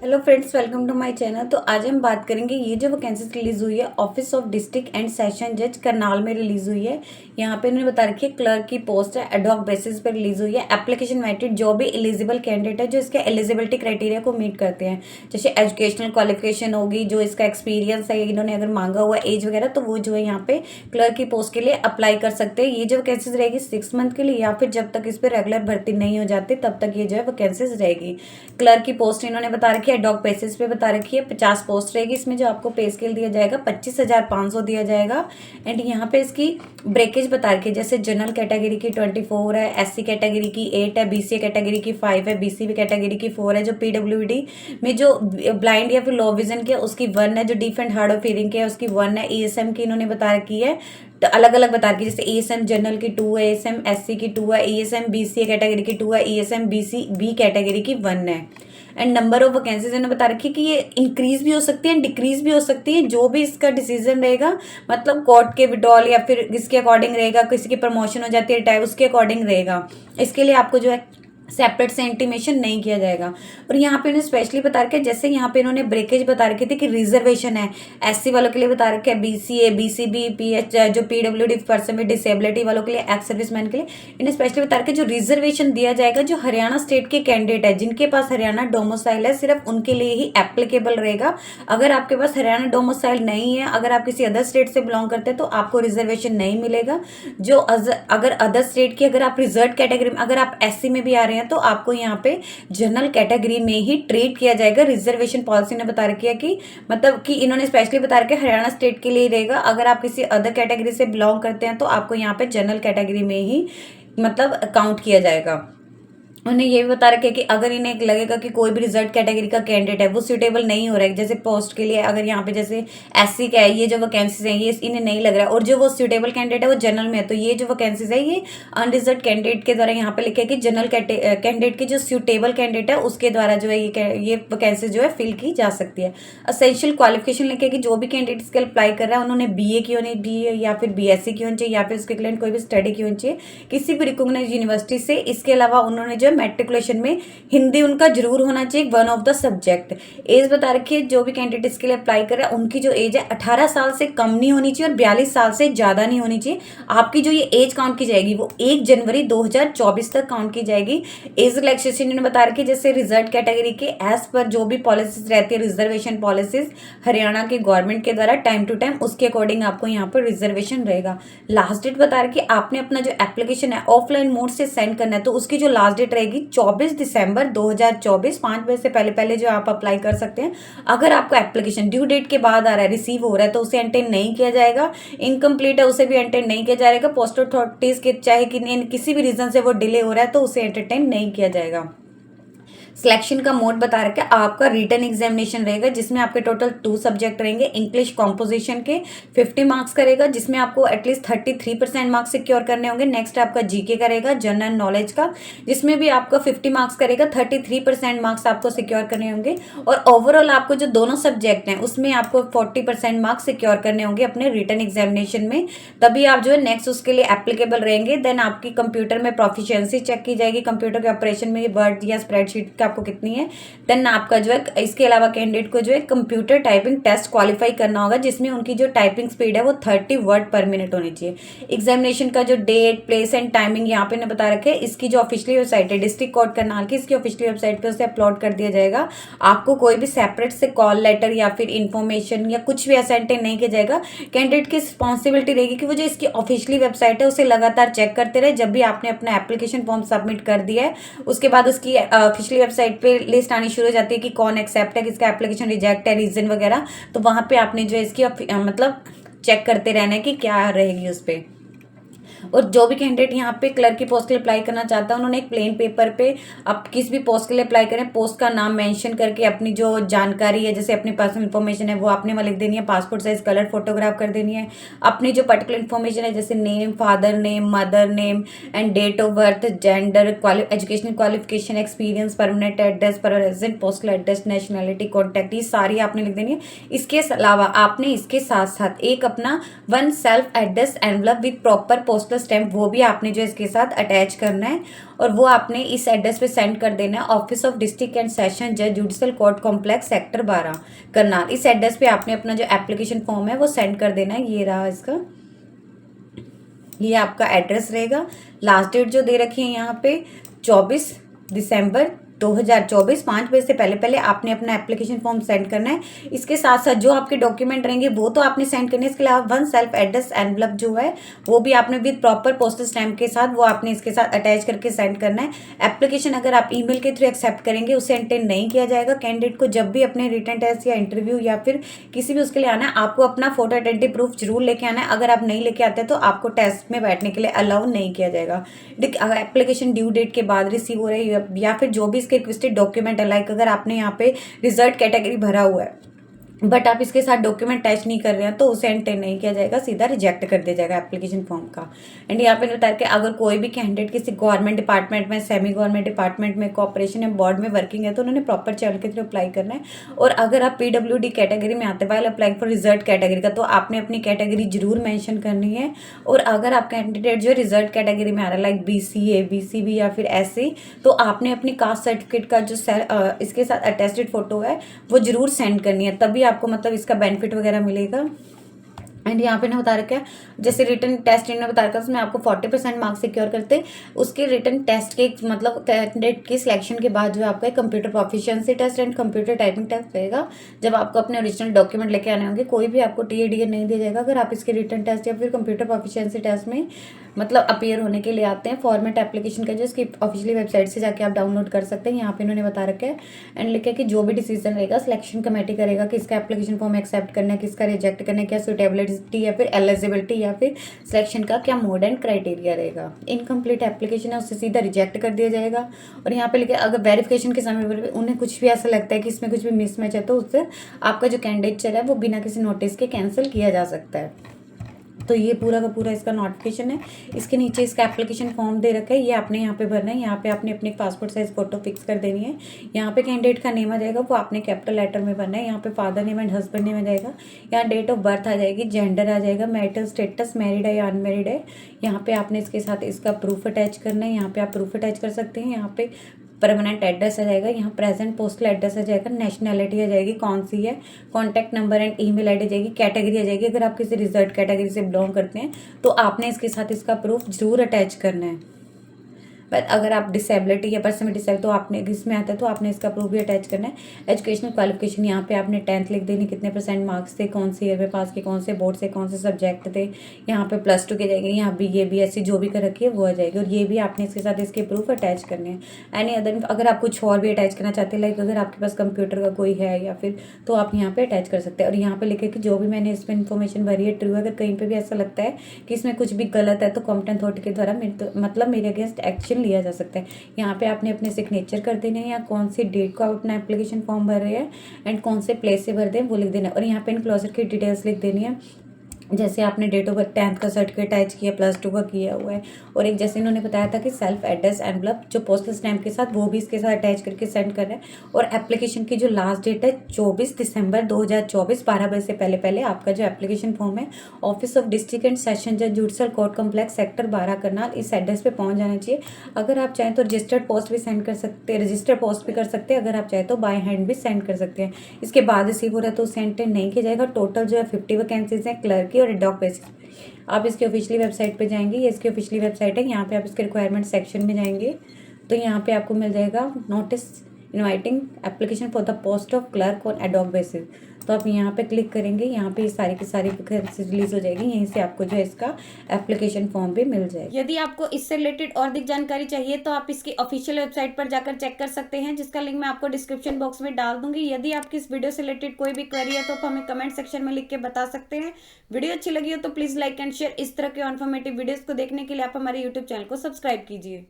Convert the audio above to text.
Hello friends, welcome to my channel. तो आज हम बात करेंगे ये जो वैकेंसीज रिलीज हुई है office of district and session जज करनाल में रिलीज हुई है। यहाँ पे इन्होंने बता रखी है क्लर्क की पोस्ट है, एडहॉक बेसिस पर रिलीज हुई है। एप्लीकेशन मेरिट जो भी एलिजिबल कैंडिडेट है जो इसके एलिजिबिलिटी क्राइटेरिया को मीट करते हैं, जैसे एजुकेशनल क्वालिफिकेशन होगी, जो इसका एक्सपीरियंस है, इन्होंने अगर मांगा हुआ एज वगैरह, तो वो जो है यहाँ पे क्लर्क की पोस्ट के लिए अप्लाई कर सकते हैं। ये जो वैकेंसीज रहेगी 6 मंथ के लिए, या फिर जब तक इस पर रेगुलर भर्ती नहीं हो जाती तब तक ये जो है वैकेंसीज रहेगी। क्लर्क की पोस्ट इन्होंने बता रखी है एडहॉक बेसिस पे बता रखी है। 50 पोस्ट रहेगी इसमें, जो आपको पे स्केल दिया जाएगा 25,500 दिया जाएगा। एंड यहाँ पे इसकी ब्रेकेज बता रखी है, जैसे जनरल कैटेगरी की 24 है, एससी कैटेगरी की 8 है, बीसीए कैटेगरी की 5 है, बीसीबी कैटेगरी की 4 है, जो पीडब्ल्यूडी में जो ब्लाइंड या फिर लो विजन के उसकी 1 है, जो deaf and hard of hearing के उसकी 1 है, ईएसएम की इन्होंने बता रखी है। तो अलग अलग बता रखी है, जैसे ईएसएम जनरल की 2 है, ईएसएम एससी की 2 है, ईएसएम बीसीए कैटेगरी की 2 है, ईएसएम बीसी बी कैटेगरी की 1 है। एंड नंबर ऑफ वैकेंसीज इन्होंने बता रखी है कि ये इंक्रीज भी हो सकती है, डिक्रीज भी हो सकती है। जो भी इसका डिसीजन रहेगा, मतलब कोर्ट के विड्रॉल या फिर इसके अकॉर्डिंग रहेगा, किसी की प्रमोशन हो जाती है टाइप, उसके अकॉर्डिंग रहेगा। इसके लिए आपको जो है सेपरेट से इंटीमेशन नहीं किया जाएगा। और यहाँ पे इन्होंने स्पेशली बता रखा है, जैसे यहाँ पे इन्होंने ब्रेकेज बता रखी थी कि रिजर्वेशन है एससी वालों के लिए बता रखा है, बीसीए बीसीबी पीएच जो पीडब्ल्यूडी पर्सन विद डिसेबिलिटी वालों के लिए, एक्स सर्विसमैन के लिए इन्हें स्पेशली बता रखा है जो रिजर्वेशन दिया जाएगा, जो हरियाणा स्टेट के कैंडिडेट है जिनके पास हरियाणा डोमिसाइल है, सिर्फ उनके लिए ही एप्लीकेबल रहेगा। अगर आपके पास हरियाणा डोमिसाइल नहीं है, अगर आप किसी अदर स्टेट से बिलोंग करते हैं, तो आपको रिजर्वेशन नहीं मिलेगा। जो अगर अदर स्टेट की, अगर आप रिजर्व कैटेगरी में, अगर आप एससी में भी आ रहे हैं तो आपको यहाँ पे जनरल कैटेगरी में ही ट्रीट किया जाएगा। रिजर्वेशन पॉलिसी ने बता रखी है कि मतलब कि इन्होंने स्पेशली बता रखा है हरियाणा स्टेट के लिए रहेगा। अगर आप किसी अदर कैटेगरी से बिलोंग करते हैं तो आपको यहाँ पे जनरल कैटेगरी में ही मतलब काउंट किया जाएगा। उन्हें ये भी बता रखे है कि अगर इन्हें लगेगा कि कोई भी रिजर्व कैटेगरी का कैंडिडेट है वो सूटेबल नहीं हो रहा है, जैसे पोस्ट के लिए अगर यहाँ पे जैसे एससी का है, ये जो वैकेंसीज हैं ये इन्हें नहीं लग रहा है, और जो वो सूटेबल कैंडिडेट है वो जनरल में है, तो ये जो वैकेंसीज है ये अनरिजर्व कैंडिडेट के द्वारा यहाँ पे लिखे कि जनरल कैंडिडेट के जो सूटेबल कैंडिडेट है उसके द्वारा जो है ये वैकेंसी जो है फिल की जा सकती है। असेंशियल क्वालिफिकेशन लिखे कि जो भी कैंडिडेट इसके अप्लाई कर रहा है उन्होंने बीए की होनी चाहिए, या फिर बीएससी की होनी चाहिए, या फिर उसके क्लाइंट कोई भी स्टडी की होनी चाहिए किसी भी रिकॉग्नाइज्ड यूनिवर्सिटी से। इसके अलावा उन्होंने जो मैट्रिकुलेशन में हिंदी उनका जरूर होना चाहिए, one of the subject. As बता रखी है जो भी कैंडिडेट इसके लिए अप्लाई कर रहा है उनकी जो एज है 18 साल से कम नहीं होनी चाहिए और 42 साल से ज्यादा नहीं होनी चाहिए। आपकी जो ये एज काउंट की जाएगी वो 1 जनवरी 2024 तक काउंट की जाएगी। एज रिलैक्सेशन इन्होंने बता रखी है, जैसे रिजर्व कैटेगरी के एज पर जो भी पॉलिसीज रहती है, रिजर्वेशन पॉलिसीज हरियाणा के गवर्नमेंट के द्वारा टाइम टू टाइम, उसके अकॉर्डिंग आपको यहाँ पर रिजर्वेशन रहेगा। लास्ट डेट बता रखी है, आपने अपना जो एप्लीकेशन है ऑफलाइन मोड से सेंड करना है, तो उसकी जो लास्ट डेट रहेगी 24 दिसंबर 2024, 5 बजे से पहले पहले जो आप अप्लाई कर सकते हैं। अगर आपको एप्लीकेशन ड्यू डेट के बाद आ रहा है, रिसीव हो रहा है, तो उसे एंटेन नहीं किया जाएगा। इनकम्प्लीट है उसे भी एंटेन नहीं किया जाएगा। पोस्टल अथॉरिटीज के चाहे किसी भी रीजन से वो डिले हो रहा है तो उसे एंटरटेन नहीं किया जाएगा। सिलेक्शन का मोड बता रखा है, आपका रिटन एग्जामिनेशन रहेगा जिसमें आपके टोटल 2 सब्जेक्ट रहेंगे। इंग्लिश कॉम्पोजिशन के 50 मार्क्स करेगा, जिसमें आपको एटलीस्ट 33% मार्क्स सिक्योर करने होंगे। नेक्स्ट आपका जीके करेगा, जनरल नॉलेज का, जिसमें भी आपका 50 मार्क्स करेगा, 33% मार्क्स आपको सिक्योर करने होंगे। और ओवरऑल आपको जो दोनों सब्जेक्ट हैं उसमें आपको 40% मार्क्स सिक्योर करने होंगे अपने रिटन एग्जामिनेशन में, तभी आप जो है नेक्स्ट उसके लिए एप्लीकेबल रहेंगे। देन आपकी कंप्यूटर में प्रोफिशिएंसी चेक की जाएगी, कंप्यूटर के ऑपरेशन में वर्ड या स्प्रेडशीट का आपको कितनी है। देन आपका जो है इसके अलावा कैंडिडेट को जो है कंप्यूटर टाइपिंग टेस्ट क्वालिफाई करना होगा, जिसमें उनकी जो टाइपिंग स्पीड है वो 30 वर्ड पर मिनट होनी चाहिए। एग्जामिनेशन का जो डेट, प्लेस एंड टाइमिंग यहाँ पे ने बता रखे, इसकी जो ऑफिशियली वेबसाइट है डिस्ट्रिक्ट कोर्ट करनाल की, इसकी ऑफिशियली वेबसाइट पे उसे अपलोड कर दिया जाएगा। आपको कोई भी सेपरेट से कॉल लेटर या फिर इंफॉर्मेशन या कुछ भी असेंटेन नहीं किया जाएगा। कैंडिडेट की रिस्पॉन्सिबिलिटी रहेगी कि वो जो इसकी ऑफिशियली वेबसाइट है उसे लगातार चेक करते रहे। जब भी आपने अपना एप्लीकेशन फॉर्म सबमिट कर दिया है उसके बाद उसकी ऑफिशियली वेबसाइट पे लिस्ट आनी शुरू हो जाती है कि कौन एक्सेप्ट है, किसका एप्लीकेशन रिजेक्ट है, रीजन वगैरह, तो वहां पे आपने जो इसकी मतलब चेक करते रहना है कि क्या रहेगी उस पर। और जो भी कैंडिडेट यहाँ पे क्लर्क की पोस्ट के लिए अप्लाई करना चाहता है उन्होंने एक प्लेन पेपर पे आप किस भी पोस्ट के लिए अप्लाई करें, पोस्ट का नाम मेंशन करके अपनी जो जानकारी है, जैसे अपनी पर्सनल इन्फॉर्मेशन है वो आपने वहाँ लिख देनी है, पासपोर्ट साइज कलर फोटोग्राफ कर देनी है, अपनी जो पर्टिकुलर इन्फॉर्मेशन है जैसे name, father name, mother name and date of birth, gender, educational qualification, experience, permanent address, present postal address, nationality, contact, ये सारी आपने लिख देनी है। इसके अलावा आपने इसके साथ साथ एक अपना 1 self address envelope with proper postal का स्टैम्प वो भी आपने जो इसके साथ अटैच करना है और वो आपने इस एड्रेस पे सेंड कर देना है, office of district and session जज judicial court complex sector 12 Karnal. इस एड्रेस पे आपने अपना जो एप्लीकेशन फॉर्म है वो सेंड कर देना है। ये रहा इसका, ये आपका एड्रेस रहेगा। लास्ट डेट जो दे रखी है यहाँ पे 24 दिसंबर 2024 5 बजे से पहले पहले आपने अपना एप्लीकेशन फॉर्म सेंड करना है। इसके साथ साथ जो आपके डॉक्यूमेंट रहेंगे वो तो आपने सेंड करने, इसके अलावा 1 सेल्फ एड्रेस एनवलप जो है वो भी आपने विद प्रॉपर पोस्टल स्टैम्प के साथ वो आपने इसके साथ अटैच करके सेंड करना है। एप्लीकेशन अगर आप ईमेल के थ्रू एक्सेप्ट करेंगे उसे एंटेन नहीं किया जाएगा। कैंडिडेट को जब भी अपने रिटन टेस्ट या इंटरव्यू या फिर किसी भी उसके लिए आना है, आपको अपना फोटो आइडेंटिटी प्रूफ जरूर लेके आना है। अगर आप नहीं लेके आते तो आपको टेस्ट में बैठने के लिए अलाउ नहीं किया जाएगा। एप्लीकेशन ड्यू डेट के बाद रिसीव हो रही है या फिर जो भी इसके रिक्वेस्टेड डॉक्यूमेंट है, लाइक अगर आपने यहाँ पे रिजल्ट कैटेगरी भरा हुआ है बट आप इसके साथ डॉक्यूमेंट अटैच नहीं कर रहे हैं तो उसे एंटेन नहीं किया जाएगा, सीधा रिजेक्ट कर दिया जाएगा एप्लीकेशन फॉर्म का। एंड यहाँ पे बता के अगर कोई भी कैंडिडेट किसी गवर्नमेंट डिपार्टमेंट में, सेमी गवर्नमेंट डिपार्टमेंट में, कॉर्पोरेशन या बोर्ड में वर्किंग है तो उन्होंने प्रॉपर चैनल के थ्रू अप्लाई करना है। और अगर आप PWD कैटेगरी में आते while apply for result category का तो आपने अपनी कैटेगरी जरूर मैंशन करनी है। और अगर आप कैंडिडेट जो रिजल्ट कैटेगरी में आ रहा है लाइक BCA, BCB या फिर SC, तो आपने अपनी कास्ट सर्टिफिकेट का जो इसके साथ अटेस्टेड फोटो है वो जरूर सेंड करनी है, तभी आपको मतलब इसका बेनिफिट वगैरह मिलेगा। एंड यहाँ पे ना बता रखा है जैसे रिटन टेस्ट इन्होंने बता रखा है उसमें आपको 40% मार्क्स सिक्योर करते, उसके रिटन टेस्ट के मतलब कैंडिडेट की सिलेक्शन के बाद जो आपका computer proficiency test and computer typing test रहेगा। जब आपको अपने ओरिजिनल डॉक्यूमेंट लेके आने होंगे, कोई भी आपको TADA नहीं दिया जाएगा अगर आप इसके रिटन टेस्ट या फिर कंप्यूटर प्रोफिशिएंसी टेस्ट में मतलब अपीयर होने के लिए आते हैं। फॉर्मेट एप्लीकेशन का जो इसकी ऑफिशियली वेबसाइट से जाके आप डाउनलोड कर सकते हैं। यहाँ पे इन्होंने बता रखा है एंड लिखा है कि जो भी डिसीजन रहेगा सिलेक्शन कमेटी करेगा, किसका एप्लीकेशन फॉर्म एक्सेप्ट करना है, किसका रिजेक्ट करना है, क्या सुटेबिलिटी या फिर एलिजिबिलिटी या फिर सिलेक्शन का क्या मोड एंड क्राइटेरिया रहेगा। इनकम्प्लीट एप्लीकेशन है उससे सीधा रिजेक्ट कर दिया जाएगा। और यहाँ पे लिखे अगर वेरिफिकेशन के समय पर उन्हें कुछ भी ऐसा लगता है कि इसमें कुछ भी मिसमैच है तो उससे आपका जो कैंडिडेट है वो बिना किसी नोटिस के कैंसिल किया जा सकता है। तो ये पूरा का पूरा इसका नोटिफिकेशन है। इसके नीचे इसका एप्लीकेशन फॉर्म दे रखा है, ये आपने यहाँ पे भरना है। यहाँ पे आपने अपनी पासपोर्ट साइज फोटो फिक्स कर देनी है। यहाँ पे कैंडिडेट का नेम आ जाएगा वो आपने कैपिटल लेटर में भरना है। यहाँ पे father name and husband name आ जाएगा। यहाँ डेट ऑफ बर्थ आ जाएगी, जेंडर आ जाएगा, मैरिटल स्टेटस मैरिड है या अनमेरिड है। यहाँ पे आपने इसके साथ इसका प्रूफ अटैच करना है। यहाँ पे आप प्रूफ अटैच कर सकते हैं। यहाँ पे परमानेंट एड्रेस आ जाएगा, यहाँ प्रेजेंट पोस्टल एड्रेस आ जाएगा, नेशनैलिटी आ जाएगी कौन सी है, contact number and email ID आ जाएगी, कैटेगरी आ जाएगी। अगर आप किसी रिजर्व कैटेगरी से बिलोंग करते हैं तो आपने इसके साथ इसका प्रूफ जरूर अटैच करना है। बट अगर आप डिसेबिलिटी या पर्सन में डिसेबल तो आपने इसमें आता है तो आपने इसका प्रूफ भी अटैच करना है। एजुकेशनल क्वालिफिकेशन यहाँ पे आपने 10th लिख देनी, कितने % मार्क्स थे, कौन से ईयर में पास किए, कौन से बोर्ड से कौन से सब्जेक्ट थे। यहाँ पे +2 के जाएंगे, यहाँ BA BSc जो भी कर रखी है वो आ जाएगी। और ये भी आपने इसके साथ इसके प्रूफ अटैच करने हैं। एनी अदर अगर आप कुछ और भी अटैच करना चाहते हैं लाइक अगर आपके पास कंप्यूटर का कोई है या फिर तो आप यहाँ पे अटैच कर सकते हैं। और यहाँ पे लिखे कि जो भी मैंने इसमें इन्फॉर्मेशन भरी है ट्रू, अगर कहीं पर भी ऐसा लगता है कि इसमें कुछ भी गलत है तो कॉम्पिटेंट अथॉरिटी के द्वारा मेरे अगेंस्ट एक्शन लिया जा सकता है। यहाँ पे आपने अपने सिग्नेचर कर देने हैं या कौन सी डेट को आप अपना एप्लीकेशन फॉर्म भर रहे हैं एंड कौन से प्लेस से भर दें वो लिख देना है। और यहाँ पे इनक्लोजर की डिटेल्स लिख देनी है, जैसे आपने डेट ऑफ बर्थ 10th का सर्टिफिकेट अटैच किया, +2 का किया हुआ है। और एक जैसे इन्होंने बताया था कि सेल्फ एड्रेस एनवलप जो पोस्टल स्टैम्प के साथ वो भी इसके साथ अटैच करके सेंड कर रहे हैं। और एप्लीकेशन की जो लास्ट डेट है 24 दिसंबर 2024 12 बजे से पहले पहले आपका जो एप्लीकेशन फॉर्म है office of district and session जज judicial court complex sector 12 Karnal इस एड्रेस पे पहुंच जाना चाहिए। अगर आप चाहें तो रजिस्टर्ड पोस्ट भी सेंड कर सकते हैं, रजिस्टर्ड पोस्ट भी कर सकते हैं। अगर आप चाहें तो बाय हैंड भी सेंड कर सकते हैं। इसके बाद रिसीव हो रहा है तो सेंड नहीं किया जाएगा। टोटल जो है 50 वैकेंसीज हैं क्लर्क की और एडॉक बेसिस। आप इसकी ऑफिशियली वेबसाइट पे जाएंगे, ये इसकी ऑफिशियली वेबसाइट है। यहाँ पे आप इसके रिक्वायरमेंट सेक्शन में जाएंगे तो यहाँ पे आपको मिल जाएगा notice inviting application for the post of clerk on ad hoc basis. तो आप यहाँ पे क्लिक करेंगे, यहाँ पे सारी की सारी रिलीज हो जाएगी। यहीं से आपको जो है इसका एप्लीकेशन फॉर्म भी मिल जाएगा। यदि आपको इससे रिलेटेड और अधिक जानकारी चाहिए तो आप इसकी ऑफिशियल वेबसाइट पर जाकर चेक कर सकते हैं, जिसका लिंक मैं आपको डिस्क्रिप्शन बॉक्स में डाल दूंगी। यदि आपकी इस वीडियो से रिलेटेड कोई भी क्वेरी है तो आप हमें कमेंट सेक्शन में लिख के बता सकते हैं। वीडियो अच्छी लगी हो तो प्लीज लाइक एंड शेयर। इस तरह के इन्फॉर्मेटिव वीडियोज को देखने के लिए आप हमारे यूट्यूब चैनल को सब्सक्राइब कीजिए।